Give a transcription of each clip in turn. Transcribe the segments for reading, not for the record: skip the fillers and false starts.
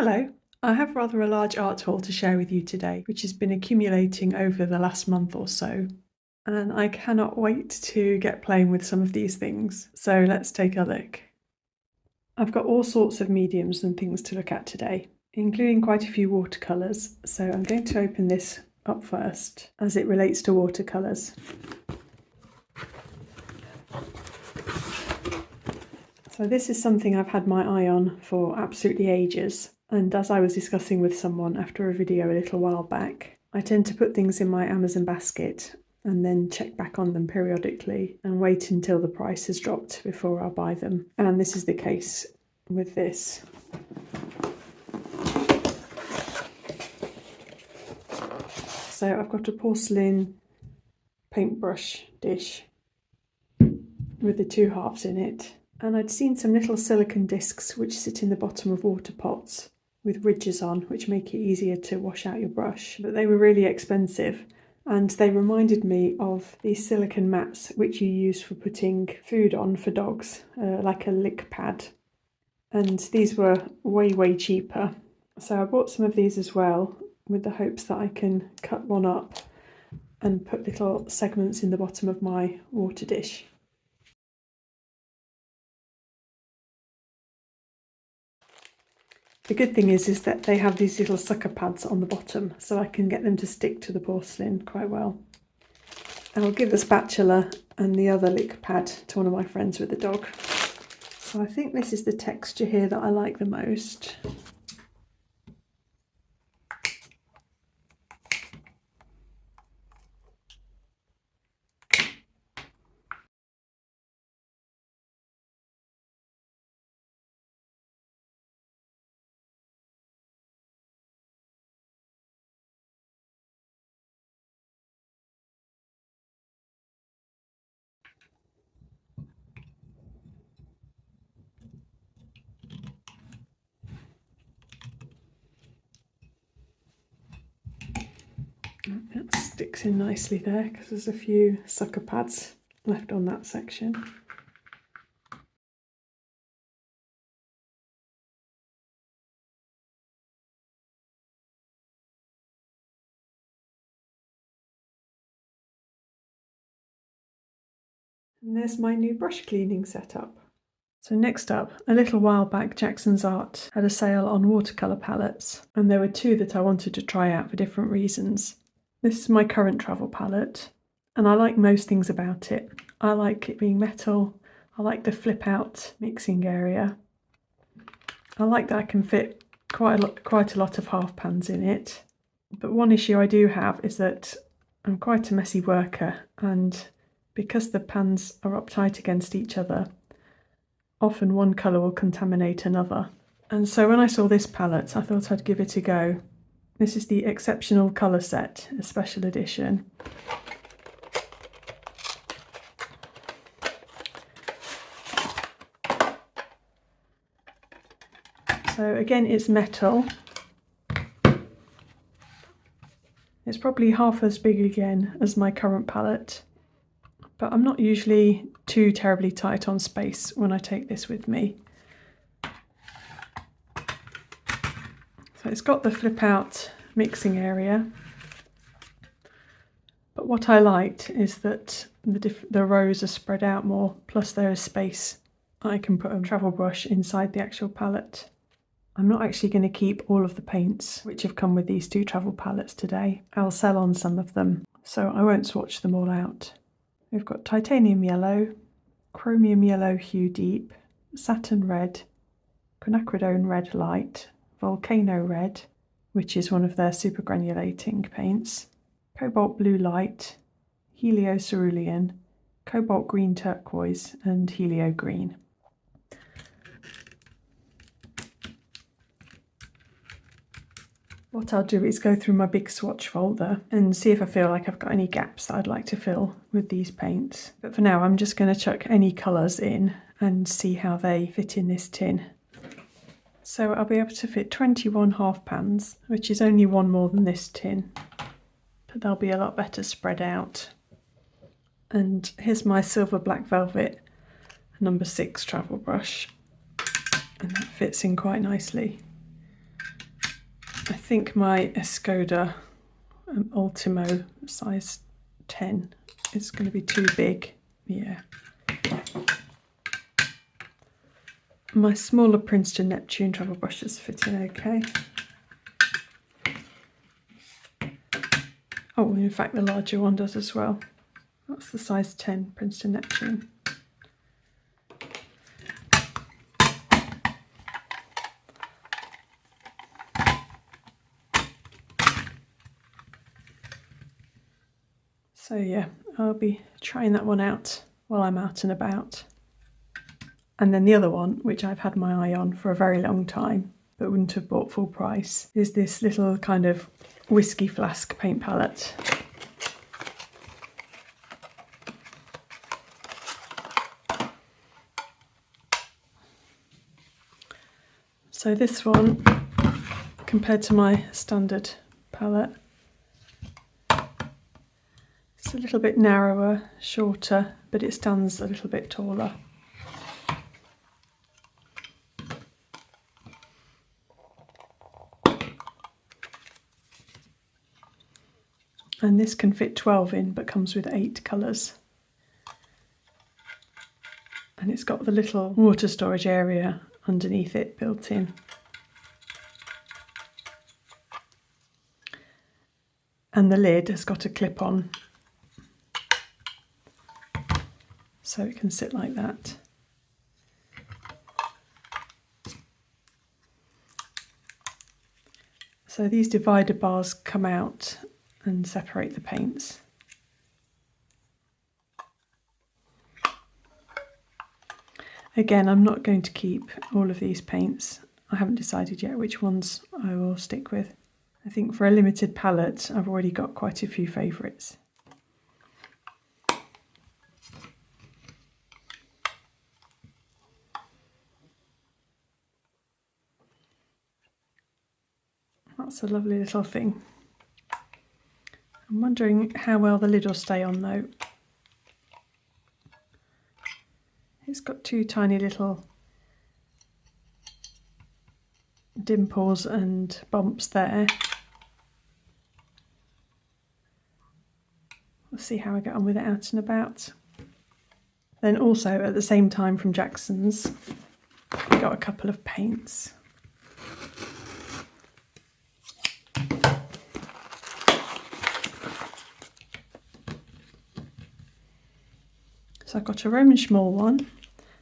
Hello, I have rather a large art haul to share with you today, which has been accumulating over the last month or so, and I cannot wait to get playing with some of these things. So let's take a look. I've got all sorts of mediums and things to look at today, including quite a few watercolours, so I'm going to open this up first as it relates to watercolours. So this is something I've had my eye on for absolutely ages, and as I was discussing with someone after a video a little while back, I tend to put things in my Amazon basket and then check back on them periodically and wait until the price has dropped before I buy them. And this is the case with this. So I've got a porcelain paintbrush dish with the two halves in it. And I'd seen some little silicone discs which sit in the bottom of water pots with ridges on, which make it easier to wash out your brush. But they were really expensive, and they reminded me of these silicone mats which you use for putting food on for dogs, like a lick pad. And these were way cheaper. So I bought some of these as well, with the hopes that I can cut one up and put little segments in the bottom of my water dish. The good thing is that they have these little sucker pads on the bottom, so I can get them to stick to the porcelain quite well. I'll give the spatula and the other lick pad to one of my friends with the dog. So I think this is the texture here that I like the most. That sticks in nicely there because there's a few sucker pads left on that section. And there's my new brush cleaning setup. So next up, a little while back Jackson's Art had a sale on watercolour palettes, and there were two that I wanted to try out for different reasons. This is my current travel palette, and I like most things about it. I like it being metal, I like the flip out mixing area. I like that I can fit quite a lot of half pans in it. But one issue I do have is that I'm quite a messy worker, and because the pans are uptight against each other, often one colour will contaminate another. And so when I saw this palette, I thought I'd give it a go. This is the Exceptional Colour Set, a special edition. So again, it's metal. It's probably half as big again as my current palette, but I'm not usually too terribly tight on space when I take this with me. So it's got the flip out mixing area, but what I liked is that the rows are spread out more, plus there is space. I can put a travel brush inside the actual palette. I'm not actually going to keep all of the paints which have come with these two travel palettes today. I'll sell on some of them, so I won't swatch them all out. We've got titanium yellow, chromium yellow hue deep, satin red, quinacridone red light, volcano red, which is one of their super granulating paints, cobalt blue light, helio cerulean, cobalt green turquoise, and helio green. What I'll do is go through my big swatch folder and see if I feel like I've got any gaps that I'd like to fill with these paints. But for now, I'm just going to chuck any colours in and see how they fit in this tin. So I'll be able to fit 21 half pans, which is only one more than this tin, but they'll be a lot better spread out. And here's my silver black velvet number 6 travel brush, and that fits in quite nicely. think my Escoda Ultimo size 10 is going to be too big. Yeah. My smaller Princeton Neptune travel brushes fit in okay. Oh, in fact the larger one does as well. That's the size 10 Princeton Neptune. So yeah, I'll be trying that one out while I'm out and about. And then the other one, which I've had my eye on for a very long time, but wouldn't have bought full price, is this little kind of whiskey flask paint palette. So this one, compared to my standard palette, it's a little bit narrower, shorter, but it stands a little bit taller. And this can fit 12 in, but comes with 8 colours. And it's got the little water storage area underneath it built in. And the lid has got a clip on, so it can sit like that. So these divider bars come out and separate the paints. Again, I'm not going to keep all of these paints. I haven't decided yet which ones I will stick with. I think for a limited palette, I've already got quite a few favourites. That's a lovely little thing. I'm wondering how well the lid will stay on though. It's got 2 tiny little dimples and bumps there. We'll see how I get on with it out and about. Then also at the same time from Jackson's, I got a couple of paints. So I've got a Roman Szmal one.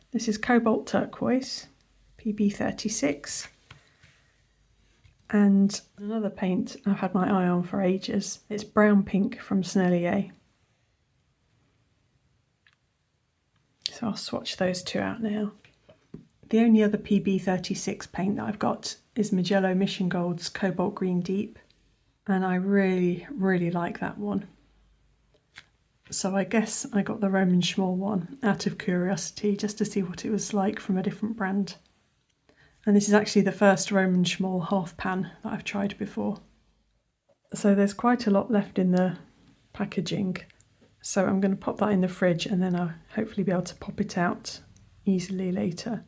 This is Cobalt Turquoise, PB36. And another paint I've had my eye on for ages. It's Brown Pink from Sennelier. So I'll swatch those two out now. The only other PB36 paint that I've got is Magello Mission Gold's Cobalt Green Deep. And I really, really like that one. So I guess I got the Roman Szmal one out of curiosity, just to see what it was like from a different brand. And this is actually the first Roman Szmal half pan that I've tried before. So there's quite a lot left in the packaging. So I'm going to pop that in the fridge and then I'll hopefully be able to pop it out easily later.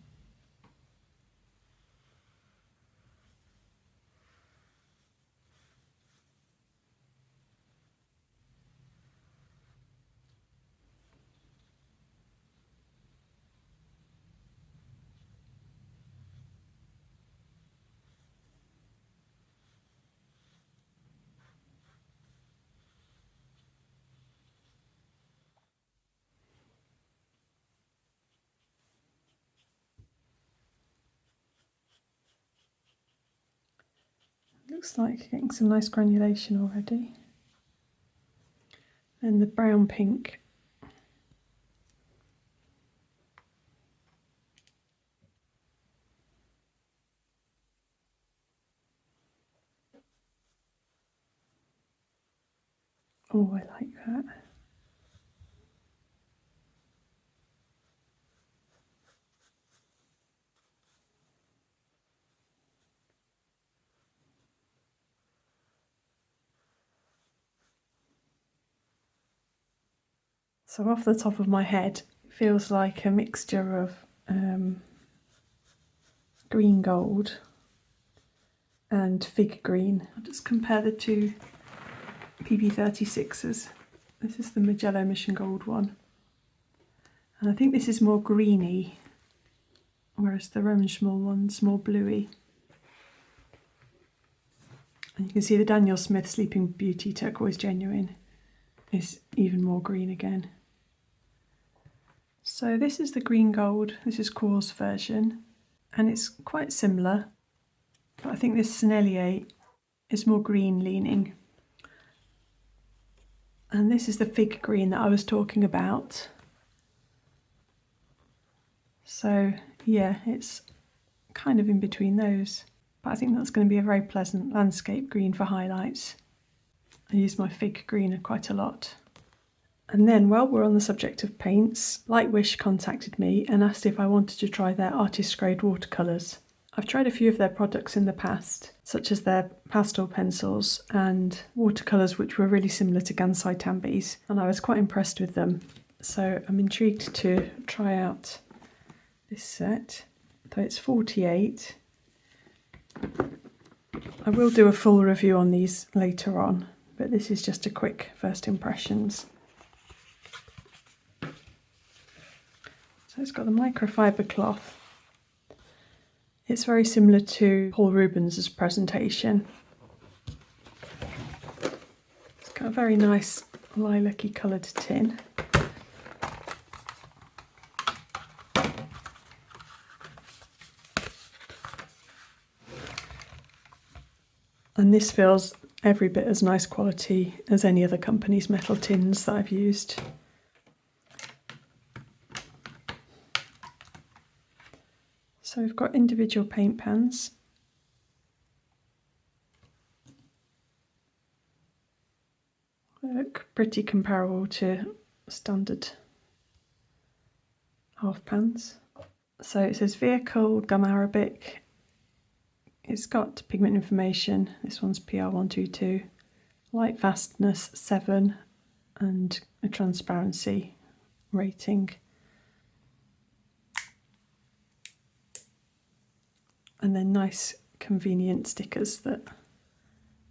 Looks like getting some nice granulation already. And the brown pink. Oh, I like that. So off the top of my head, it feels like a mixture of green gold and fig green. I'll just compare the two PB36s. This is the Magello Mission Gold one. And I think this is more greeny, whereas the Roman Szmal one's more bluey. And you can see the Daniel Smith Sleeping Beauty Turquoise Genuine is even more green again. So this is the green gold, this is Quartz version, and it's quite similar, but I think this Sennelier is more green leaning. And this is the fig green that I was talking about. So yeah, it's kind of in between those, but I think that's going to be a very pleasant landscape green for highlights. I use my fig green quite a lot. And then while we're on the subject of paints, Lightwish contacted me and asked if I wanted to try their artist grade watercolours. I've tried a few of their products in the past, such as their pastel pencils and watercolours which were really similar to Gansai Tambis, and I was quite impressed with them. So I'm intrigued to try out this set, though it's 48. I will do a full review on these later on, but this is just a quick first impressions. So it's got the microfiber cloth. It's very similar to Paul Rubens' presentation. It's got a very nice lilac-y coloured tin. And this feels every bit as nice quality as any other company's metal tins that I've used. So we've got individual paint pans. They look pretty comparable to standard half pans. So it says vehicle, gum arabic. It's got pigment information. This one's PR122, light fastness 7, and a transparency rating. And then nice convenient stickers that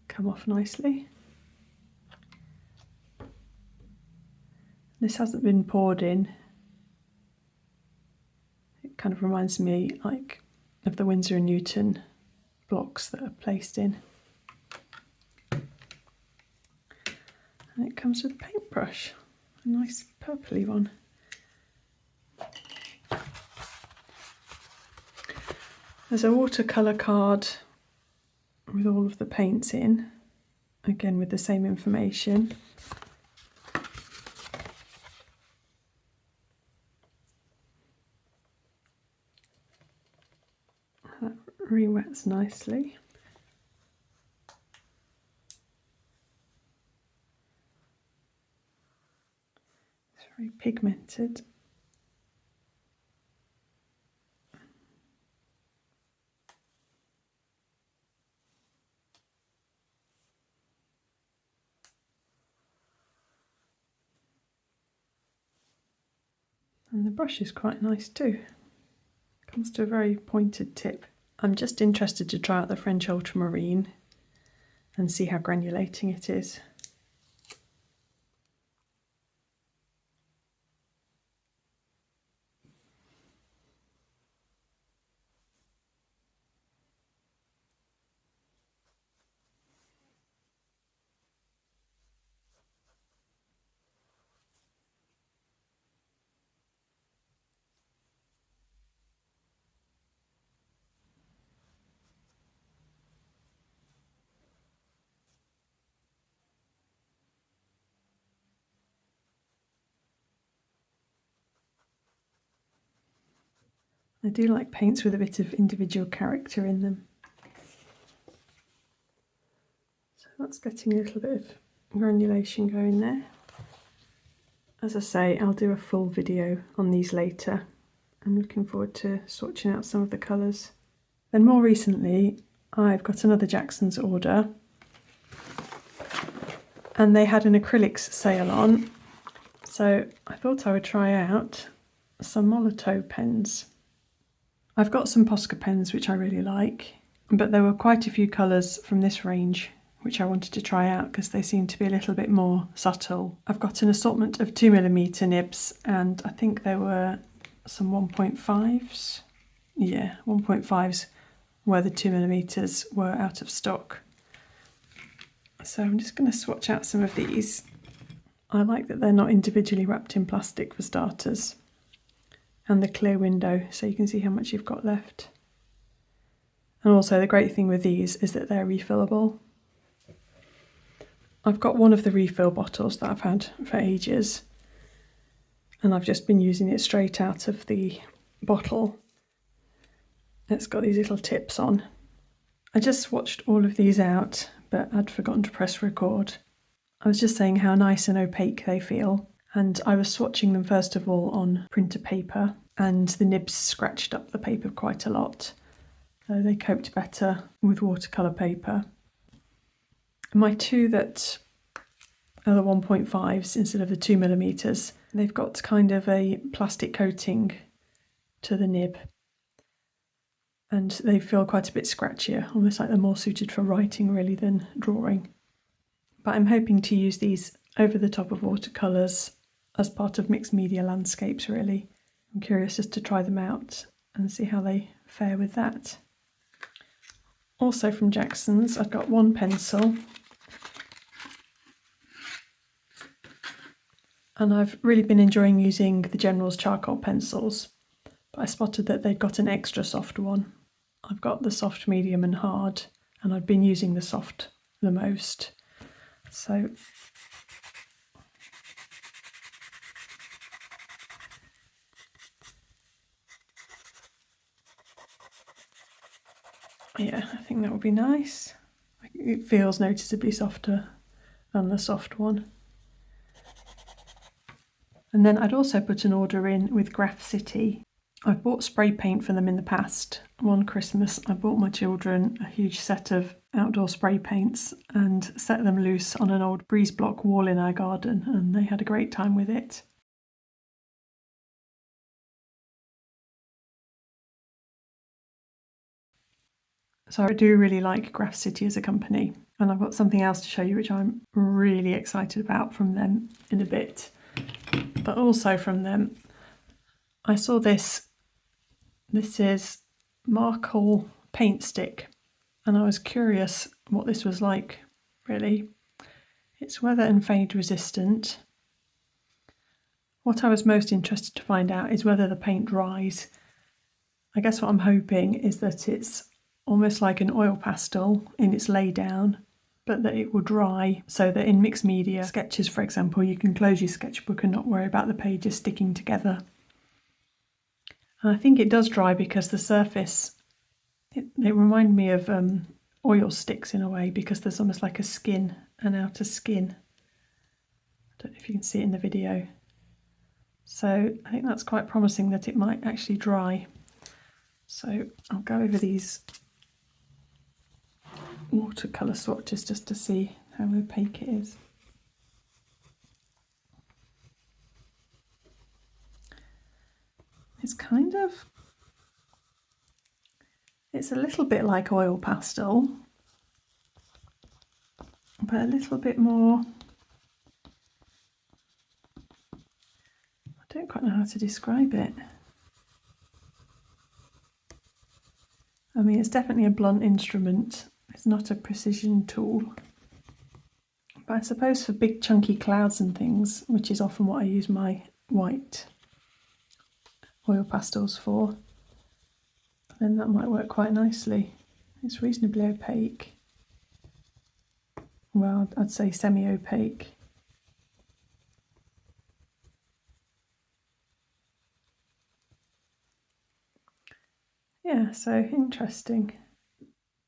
come off nicely. This hasn't been poured in. It kind of reminds me like of the Winsor & Newton blocks that are placed in. And it comes with a paintbrush, a nice purpley one. There's a watercolour card with all of the paints in, again with the same information. That re-wets nicely. It's very pigmented. And the brush is quite nice too. Comes to a very pointed tip. I'm just interested to try out the French Ultramarine and see how granulating it is. I do like paints with a bit of individual character in them. So that's getting a little bit of granulation going there. As I say, I'll do a full video on these later. I'm looking forward to swatching out some of the colours. Then more recently, I've got another Jackson's order, and they had an acrylics sale on, so I thought I would try out some Molotow pens. I've got some Posca pens which I really like. but there were quite a few colours from this range which I wanted to try out because they seem to be a little bit more subtle. I've got an assortment of 2mm nibs, and I think there were some 1.5s. Yeah, 1.5s where the 2mm were out of stock. So I'm just going to swatch out some of these. I like that they're not individually wrapped in plastic for starters, and the clear window so you can see how much you've got left. And also the great thing with these is that they're refillable. I've got one of the refill bottles that I've had for ages, and I've just been using it straight out of the bottle. It's got these little tips on. I just swatched all of these out, but I'd forgotten to press record. I was just saying how nice and opaque they feel, and I was swatching them first of all on printer paper, and the nibs scratched up the paper quite a lot, so they coped better with watercolour paper. My two that are the 1.5s instead of the 2mm, they've got kind of a plastic coating to the nib, and they feel quite a bit scratchier, almost like they're more suited for writing really than drawing. But I'm hoping to use these over the top of watercolours as part of mixed media landscapes really. I'm curious just to try them out and see how they fare with that. Also from Jackson's, I've got one pencil, and I've really been enjoying using the General's charcoal pencils, but I spotted that they'd got an extra soft one. I've got the soft, medium and hard, and I've been using the soft the most. So yeah, I think that would be nice. It feels noticeably softer than the soft one. And then I'd also put an order in with Graph City. I've bought spray paint for them in the past. One Christmas I bought my children a huge set of outdoor spray paints and set them loose on an old breeze block wall in our garden, and they had a great time with it. So I do really like Graph City as a company, and I've got something else to show you which I'm really excited about from them in a bit. But also from them, I saw this. This is Markel Paintstik, and I was curious what this was like, really. It's weather and fade resistant. What I was most interested to find out is whether the paint dries. I guess what I'm hoping is that it's almost like an oil pastel in its laydown, but that it will dry so that in mixed media sketches, for example, you can close your sketchbook and not worry about the pages sticking together. And I think it does dry because the surface, they remind me of oil sticks in a way, because there's almost like a skin, an outer skin. I don't know if you can see it in the video. So I think that's quite promising that it might actually dry. So I'll go over these watercolour swatches just to see how opaque it is. It's kind of, it's a little bit like oil pastel, but a little bit more, I don't quite know how to describe it. I mean, it's definitely a blunt instrument. It's not a precision tool. But I suppose for big chunky clouds and things, which is often what I use my white oil pastels for, then that might work quite nicely. It's reasonably opaque. Well, I'd say semi-opaque. Yeah, so interesting.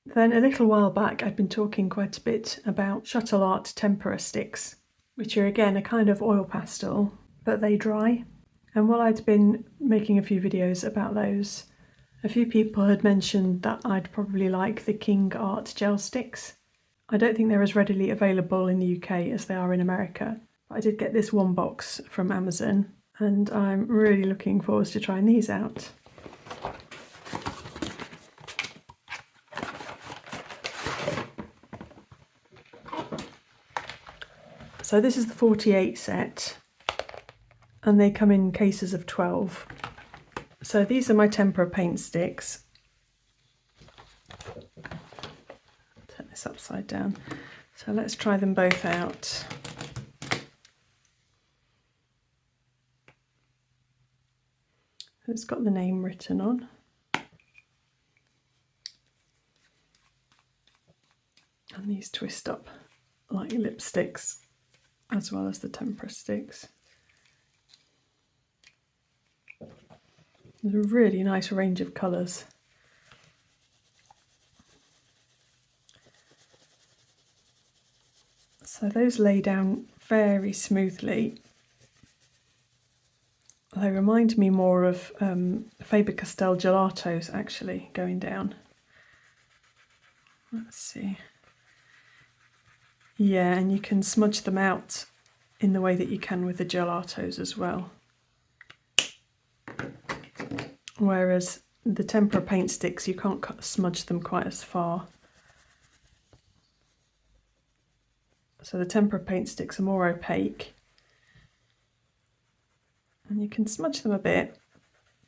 Then a little while back I'd been talking quite a bit about Shuttle Art tempera sticks, which are again a kind of oil pastel, but they dry. And while I'd been making a few videos about those, a few people had mentioned that I'd probably like the KingArt gel sticks. I don't think they're as readily available in the UK as they are in America, but I did get this one box from Amazon, and I'm really looking forward to trying these out. So this is the 48 set, and they come in cases of 12. So these are my tempera paint sticks. Turn this upside down. So let's try them both out. It's got the name written on. And these twist up like lipsticks, as well as the tempera sticks. There's a really nice range of colours. So those lay down very smoothly. They remind me more of Faber-Castell gelatos actually going down. Let's see. Yeah, and you can smudge them out in the way that you can with the gelatos as well. Whereas the tempera paint sticks, you can't smudge them quite as far. So the tempera paint sticks are more opaque. And you can smudge them a bit,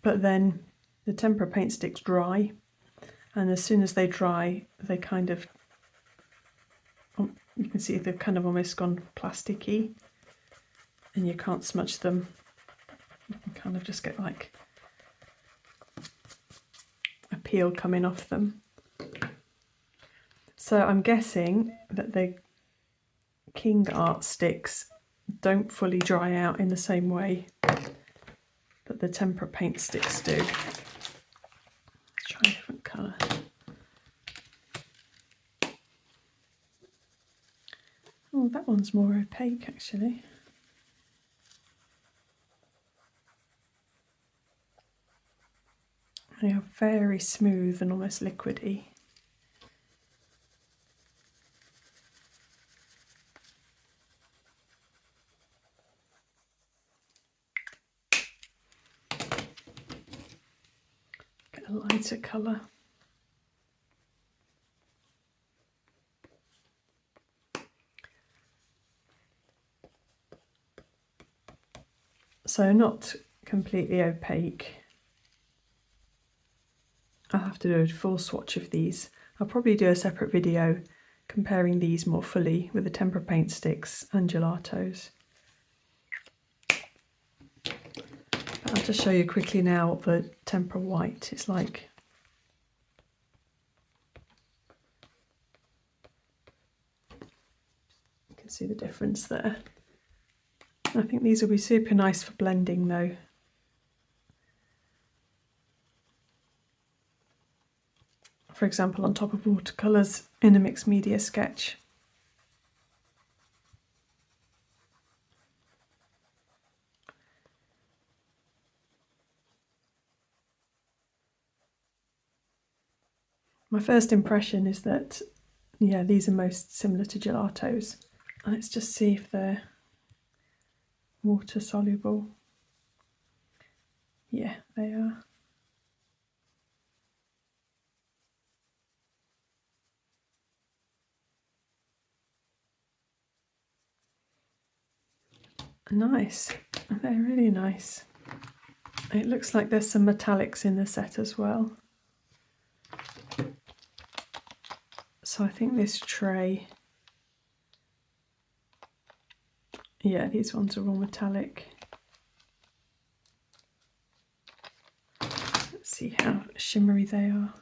but then the tempera paint sticks dry. And as soon as they dry, they kind of, you can see they've kind of almost gone plasticky. And you can't smudge them. You can kind of just get like a peel coming off them. So I'm guessing that the KingArt sticks don't fully dry out in the same way that the tempera paint sticks do. Let's try a different colour. Oh, that one's more opaque actually. They are very smooth and almost liquidy. Get a lighter colour. So not completely opaque. I'll have to do a full swatch of these. I'll probably do a separate video comparing these more fully with the tempera paint sticks and gelatos. I'll just show you quickly now what the tempera white is like. You can see the difference there. I think these will be super nice for blending though. For example, on top of watercolours in a mixed media sketch. My first impression is that, yeah, these are most similar to gelatos. Let's just see if they're water soluble. Yeah, they are. Nice, they're really nice. It looks like there's some metallics in the set as well. So I think this tray, yeah, these ones are all metallic. Let's see how shimmery they are.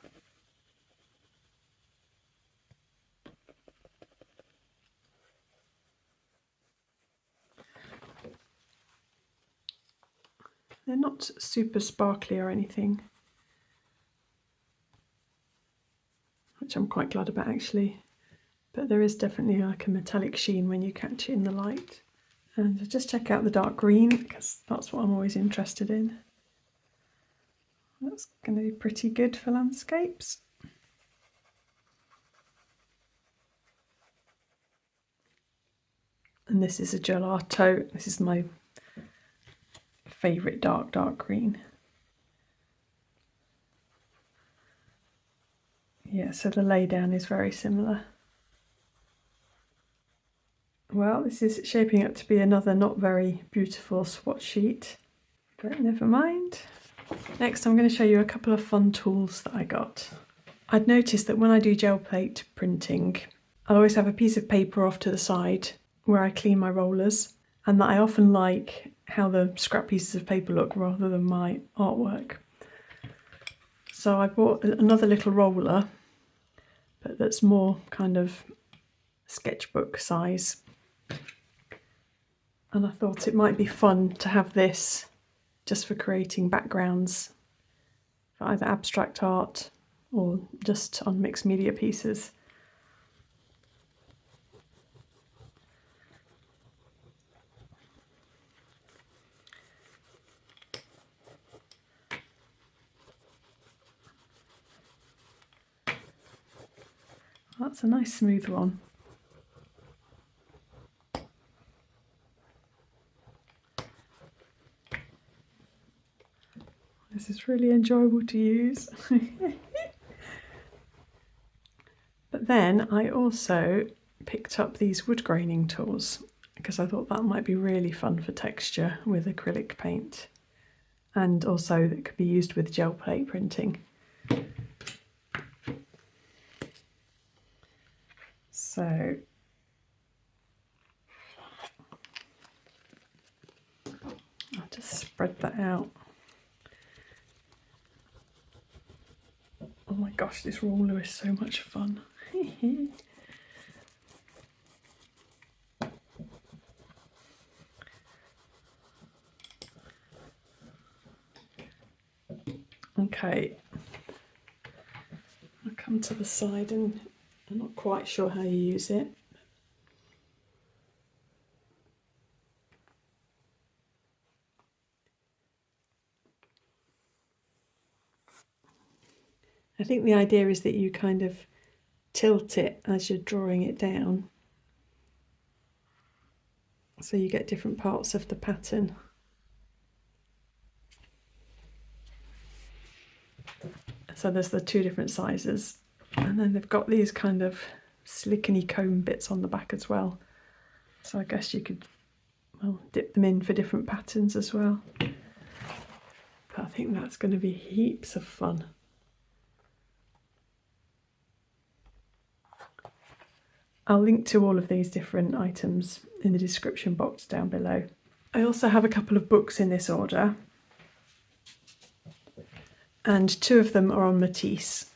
They're not super sparkly or anything, which I'm quite glad about actually, but there is definitely like a metallic sheen when you catch it in the light. And just check out the dark green because that's what I'm always interested in. That's going to be pretty good for landscapes. And this is a gelato. This is my favourite dark green. Yeah, so the laydown is very similar. Well, this is shaping up to be another not very beautiful swatch sheet, but never mind. Next, I'm going to show you a couple of fun tools that I got. I'd noticed that when I do gel plate printing, I'll always have a piece of paper off to the side where I clean my rollers, and that I often like how the scrap pieces of paper look rather than my artwork. So I bought another little roller, but that's more kind of sketchbook size. And I thought it might be fun to have this just for creating backgrounds for either abstract art or just on mixed media pieces. That's a nice smooth one. This is really enjoyable to use. But then I also picked up these wood graining tools because I thought that might be really fun for texture with acrylic paint, and also that could be used with gel plate printing. So I'll just spread that out. Oh my gosh, this roller is so much fun. Okay, I'll come to the side, and I'm not quite sure how you use it. I think the idea is that you kind of tilt it as you're drawing it down, so you get different parts of the pattern. So there's the two different sizes, and then they've got these kind of silicone comb bits on the back as well. So I guess you could, well, dip them in for different patterns as well. But I think that's going to be heaps of fun. I'll link to all of these different items in the description box down below. I also have a couple of books in this order, and two of them are on Matisse.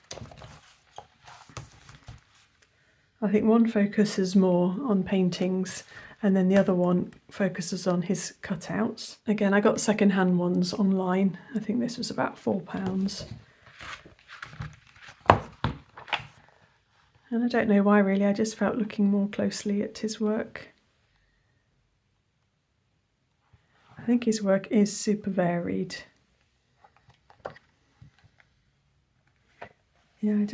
I think one focuses more on paintings, and then the other one focuses on his cutouts. Again, I got second-hand ones online. I think this was about £4. And I don't know why really, I just felt looking more closely at his work. I think his work is super varied. Yeah,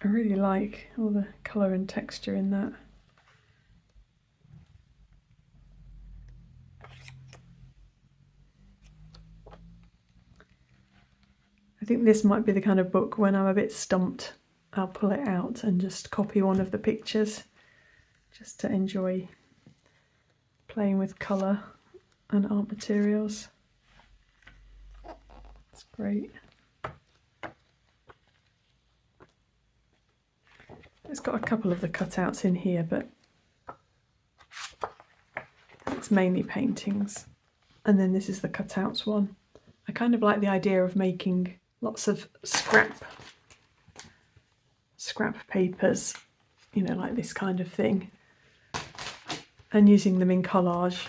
I really like all the colour and texture in that. I think this might be the kind of book when I'm a bit stumped, I'll pull it out and just copy one of the pictures just to enjoy playing with colour and art materials. It's great. It's got a couple of the cutouts in here, but it's mainly paintings. And then this is the cutouts one. I kind of like the idea of making lots of scrap papers, you know, like this kind of thing, and using them in collage.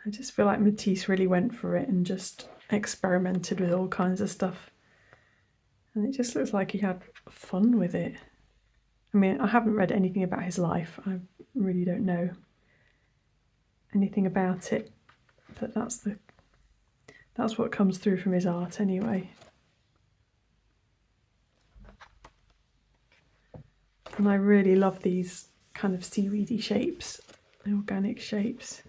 I just feel like Matisse really went for it and just experimented with all kinds of stuff. And it just looks like he had fun with it. I mean, I haven't read anything about his life. I really don't know anything about it. But that's what comes through from his art anyway. And I really love these kind of seaweedy shapes, the organic shapes.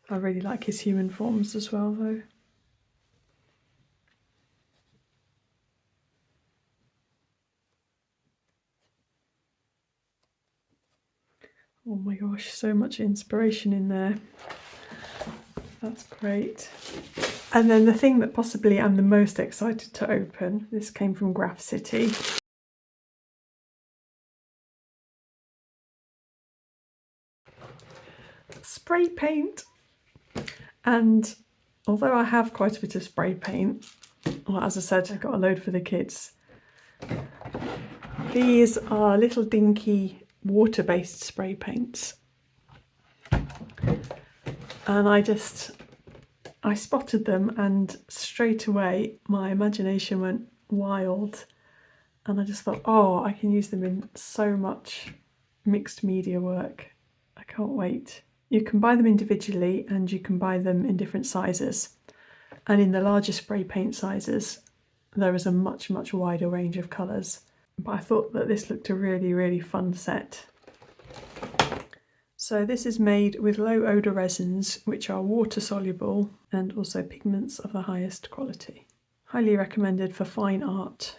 I really like his human forms as well though. Oh my gosh, so much inspiration in there. That's great. And then the thing that possibly I'm the most excited to open, this came from Graph City. Spray paint. And although I have quite a bit of spray paint, well, as I said, I got a load for the kids. These are little dinky water-based spray paints. And I spotted them and straight away my imagination went wild. And I just thought, oh, I can use them in so much mixed media work. I can't wait. You can buy them individually and you can buy them in different sizes. And in the larger spray paint sizes, there is a much, much wider range of colours. But I thought that this looked a really, really fun set. So this is made with low odour resins, which are water soluble and also pigments of the highest quality. Highly recommended for fine art,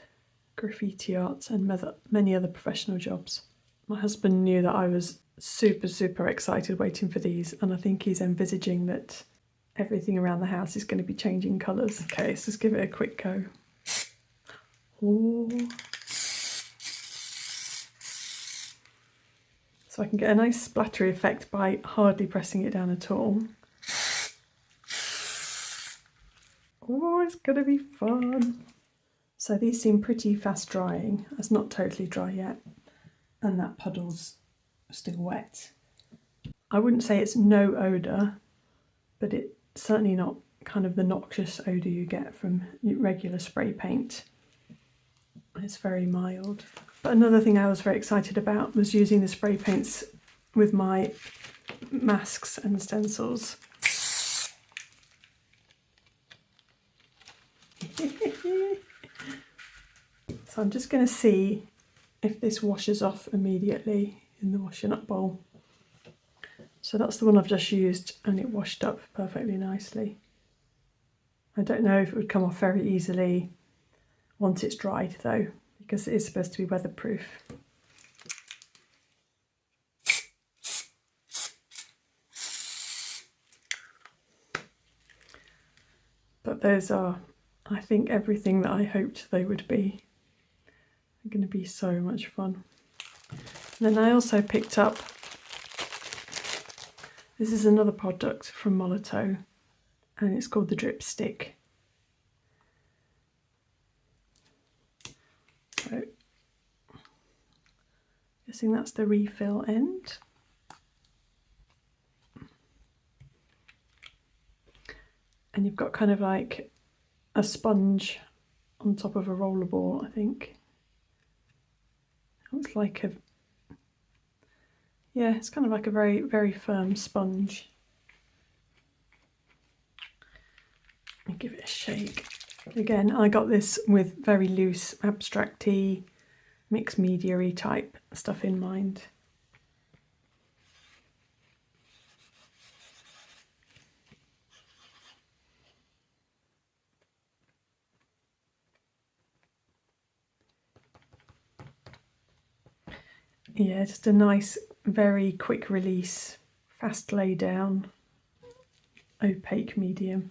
graffiti art and many other professional jobs. My husband knew that I was super, super excited waiting for these, and I think he's envisaging that everything around the house is going to be changing colours. Okay, let's just give it a quick go. Oh. So I can get a nice splattery effect by hardly pressing it down at all. Oh, it's going to be fun. So these seem pretty fast drying. It's not totally dry yet. And that puddle's still wet. I wouldn't say it's no odour, but it's certainly not kind of the noxious odour you get from regular spray paint. It's very mild. But another thing I was very excited about was using the spray paints with my masks and stencils. So I'm just going to see if this washes off immediately in the washing up bowl. So that's the one I've just used and it washed up perfectly nicely. I don't know if it would come off very easily once it's dried though, because it is supposed to be weatherproof. But those are, I think, everything that I hoped they would be. They're going to be so much fun. And then I also picked up, this is another product from Molotow, and it's called the Dripstick. So, guessing that's the refill end. And you've got kind of like a sponge on top of a rollerball, I think. Looks like a, yeah, it's kind of like a very, very firm sponge. Let me give it a shake. Again, I got this with very loose, abstract-y, mixed media-y type stuff in mind. Yeah, just a nice, very quick release, fast lay down, opaque medium.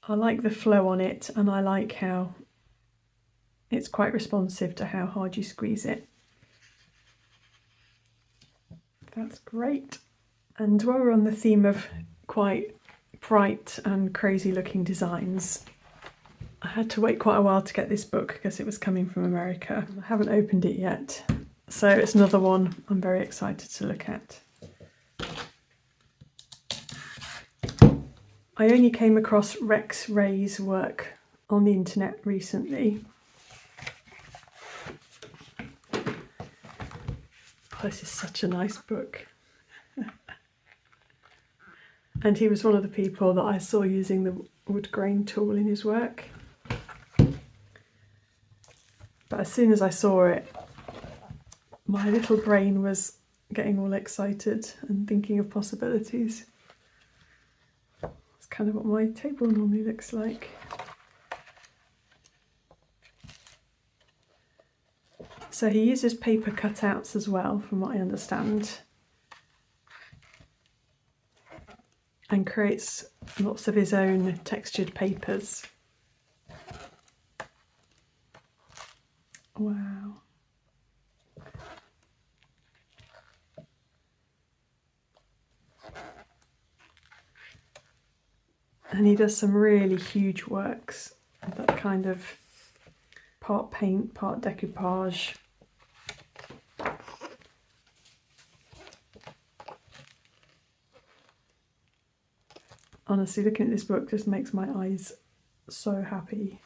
I like the flow on it, and I like how it's quite responsive to how hard you squeeze it. That's great. And while we're on the theme of quite bright and crazy looking designs, I had to wait quite a while to get this book because it was coming from America. I haven't opened it yet, so it's another one I'm very excited to look at. I only came across Rex Ray's work on the internet recently. Oh, this is such a nice book. And he was one of the people that I saw using the Woodgrainer tool in his work. But as soon as I saw it, my little brain was getting all excited and thinking of possibilities. That's kind of what my table normally looks like. So he uses paper cutouts as well, from what I understand, and creates lots of his own textured papers. Wow. And he does some really huge works, that kind of part paint, part decoupage. Honestly, looking at this book just makes my eyes so happy.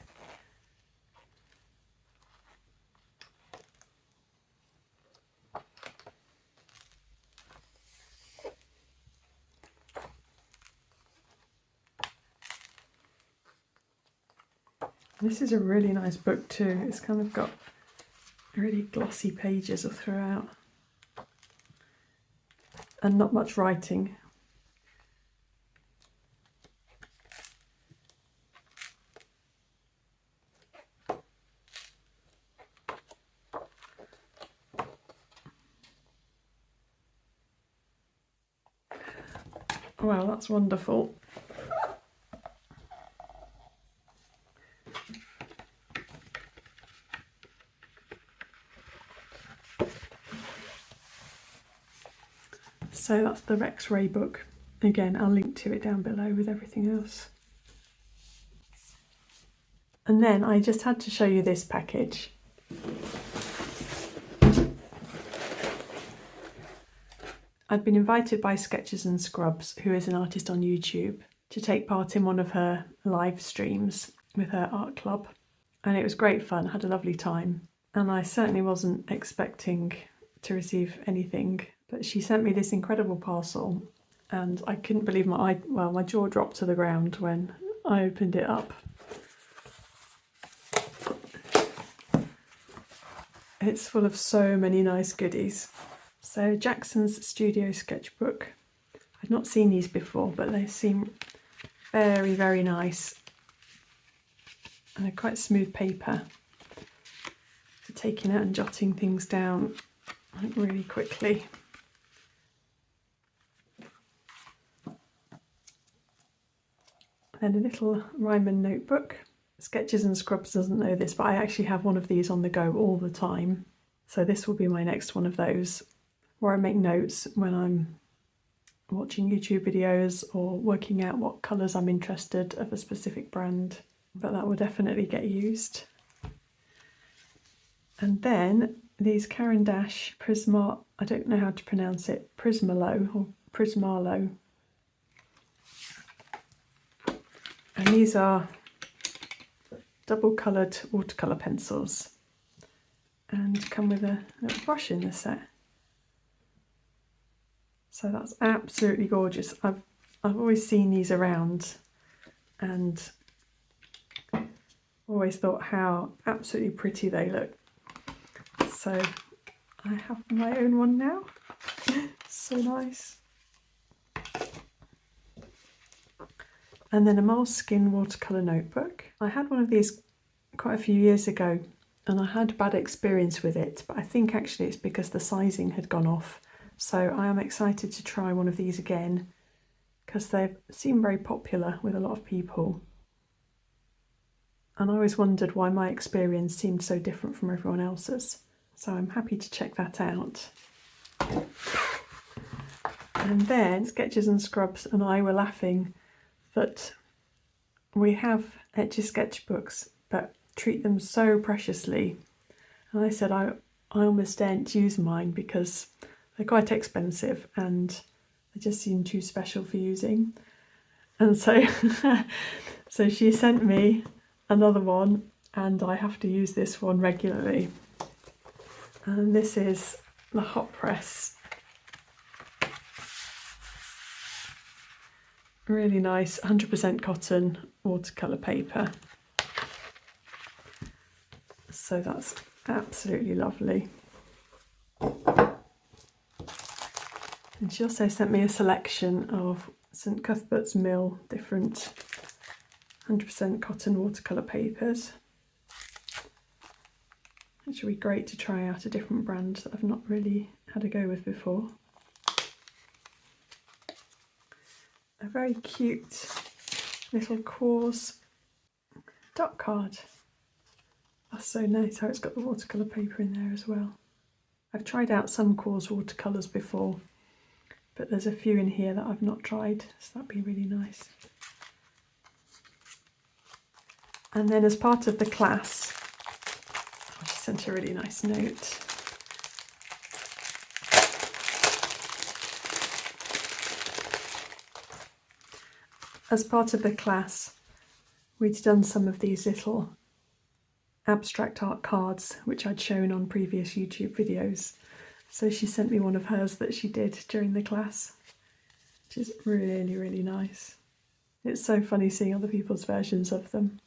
This is a really nice book too. It's kind of got really glossy pages all throughout and not much writing. Wow, that's wonderful. So that's the Rex Ray book. Again, I'll link to it down below with everything else. And then I just had to show you this package. I'd been invited by Sketches and Scrubs, who is an artist on YouTube, to take part in one of her live streams with her art club. And it was great fun, I had a lovely time. And I certainly wasn't expecting to receive anything, but she sent me this incredible parcel and I couldn't believe my jaw dropped to the ground when I opened it up. It's full of so many nice goodies. So Jackson's Studio Sketchbook. I've not seen these before, but they seem very, very nice. And they're quite smooth paper for taking out and jotting things down really quickly. Then a little Ryman notebook. Sketches and Scrubs doesn't know this, but I actually have one of these on the go all the time. So this will be my next one of those, where I make notes when I'm watching YouTube videos or working out what colours I'm interested of a specific brand. But that will definitely get used. And then these Caran d'Ache Prisma, I don't know how to pronounce it, Prismalo or Prismalo. And these are double coloured watercolour pencils and come with a little brush in the set. So that's absolutely gorgeous. I've always seen these around and always thought how absolutely pretty they look. So I have my own one now. So nice. And then a Moleskine watercolour notebook. I had one of these quite a few years ago and I had a bad experience with it, but I think actually it's because the sizing had gone off. So I am excited to try one of these again because they seem very popular with a lot of people. And I always wondered why my experience seemed so different from everyone else's. So I'm happy to check that out. And then Sketches and Scrubs and I were laughing that we have Etchr sketchbooks, but treat them so preciously. And I said I almost daren't use mine because they're quite expensive and they just seem too special for using. And so, so she sent me another one, and I have to use this one regularly. And this is the hot press. Really nice 100% cotton watercolour paper. So that's absolutely lovely. And she also sent me a selection of St Cuthbert's Mill different 100% cotton watercolour papers, which would be great to try out a different brand that I've not really had a go with before. A very cute little Kaws dot card. That's so nice how it's got the watercolour paper in there as well. I've tried out some Kaws watercolours before, but there's a few in here that I've not tried, so that'd be really nice. And then as part of the class, she sent a really nice note. As part of the class, we'd done some of these little abstract art cards, which I'd shown on previous YouTube videos. So she sent me one of hers that she did during the class, which is really, really nice. It's so funny seeing other people's versions of them.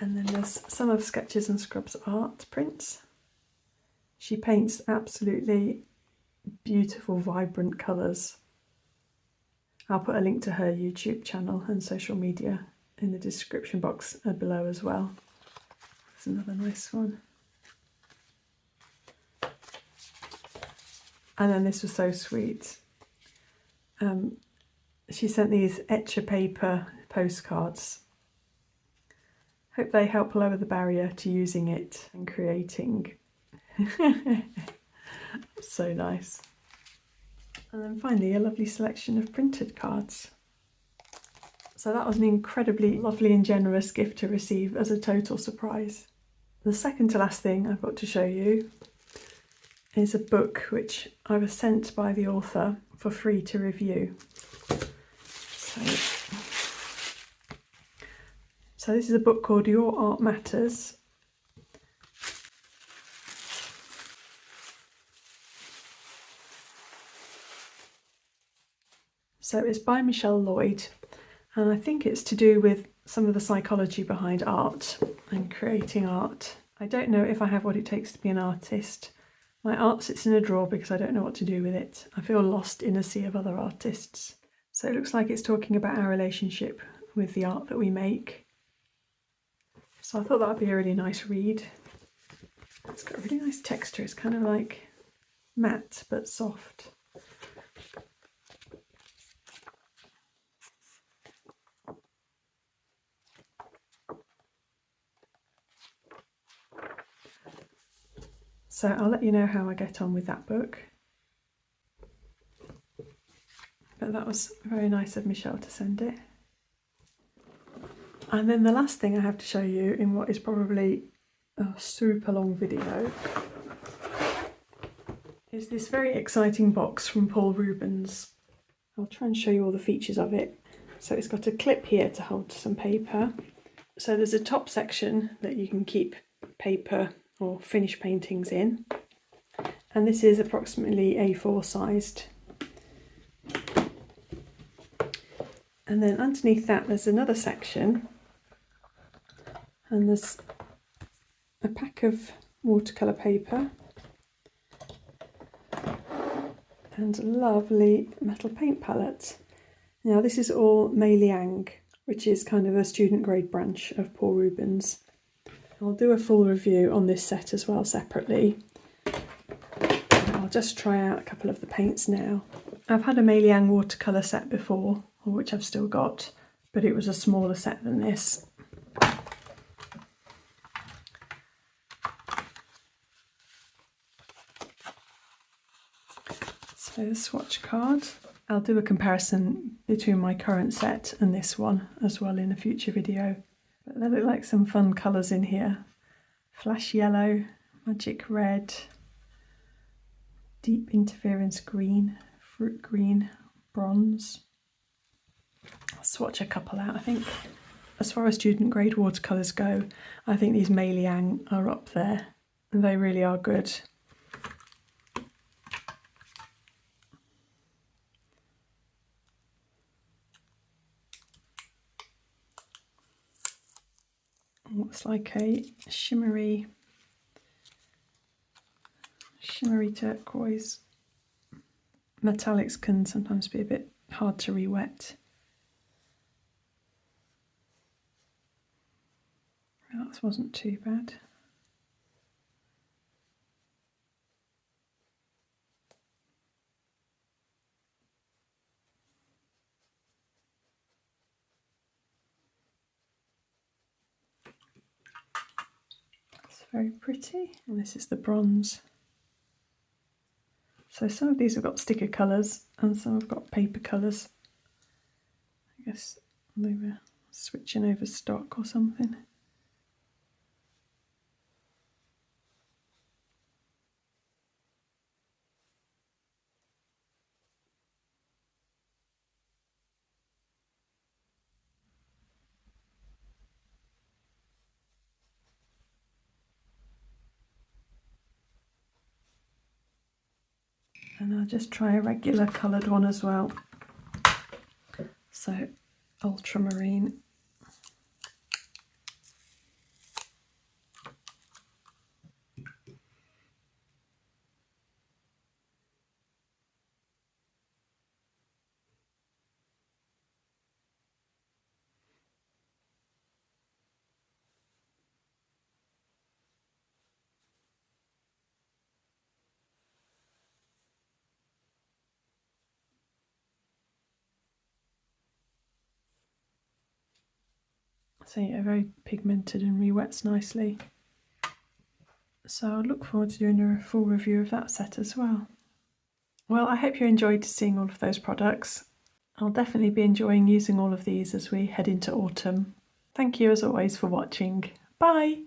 And then there's some of Sketches and Scrubs art prints. She paints absolutely beautiful, vibrant colours. I'll put a link to her YouTube channel and social media in the description box below as well. There's another nice one. And then this was so sweet. She sent these Etchr paper postcards. Hope they help lower the barrier to using it and creating. So nice. And then finally a lovely selection of printed cards. So that was an incredibly lovely and generous gift to receive as a total surprise. The second to last thing I've got to show you is a book which I was sent by the author for free to review. So this is a book called Your Art Matters. So it's by Michelle Lloyd, and I think it's to do with some of the psychology behind art and creating art. I don't know if I have what it takes to be an artist. My art sits in a drawer because I don't know what to do with it. I feel lost in a sea of other artists. So it looks like it's talking about our relationship with the art that we make. So I thought that would be a really nice read. It's got a really nice texture. It's kind of like matte but soft. So I'll let you know how I get on with that book. But that was very nice of Michelle to send it. And then the last thing I have to show you in what is probably a super long video is this very exciting box from Paul Rubens. I'll try and show you all the features of it. So it's got a clip here to hold some paper. So there's a top section that you can keep paper or finished paintings in, and this is approximately A4 sized. And then underneath that there's another section, and there's a pack of watercolour paper and lovely metal paint palettes. Now this is all Mei Liang, which is kind of a student grade branch of Paul Rubens. I'll do a full review on this set as well separately. I'll just try out a couple of the paints now. I've had a Mei Liang watercolour set before, which I've still got, but it was a smaller set than this. So So the swatch card. I'll do a comparison between my current set and this one as well in a future video. But they look like some fun colours in here. Flash yellow, magic red, deep interference green, fruit green, bronze. I'll swatch a couple out. I think as far as student grade watercolours go, I think these Mei Liang are up there and they really are good. Looks like a shimmery turquoise. Metallics can sometimes be a bit hard to re-wet. That wasn't too bad. It's very pretty. And this is the bronze. So some of these have got sticker colours and some have got paper colours. I guess they were switching over stock or something. And I'll just try a regular coloured one as well. So ultramarine. So yeah, very pigmented and re-wets nicely. So I look forward to doing a full review of that set as well. Well, I hope you enjoyed seeing all of those products. I'll definitely be enjoying using all of these as we head into autumn. Thank you as always for watching. Bye!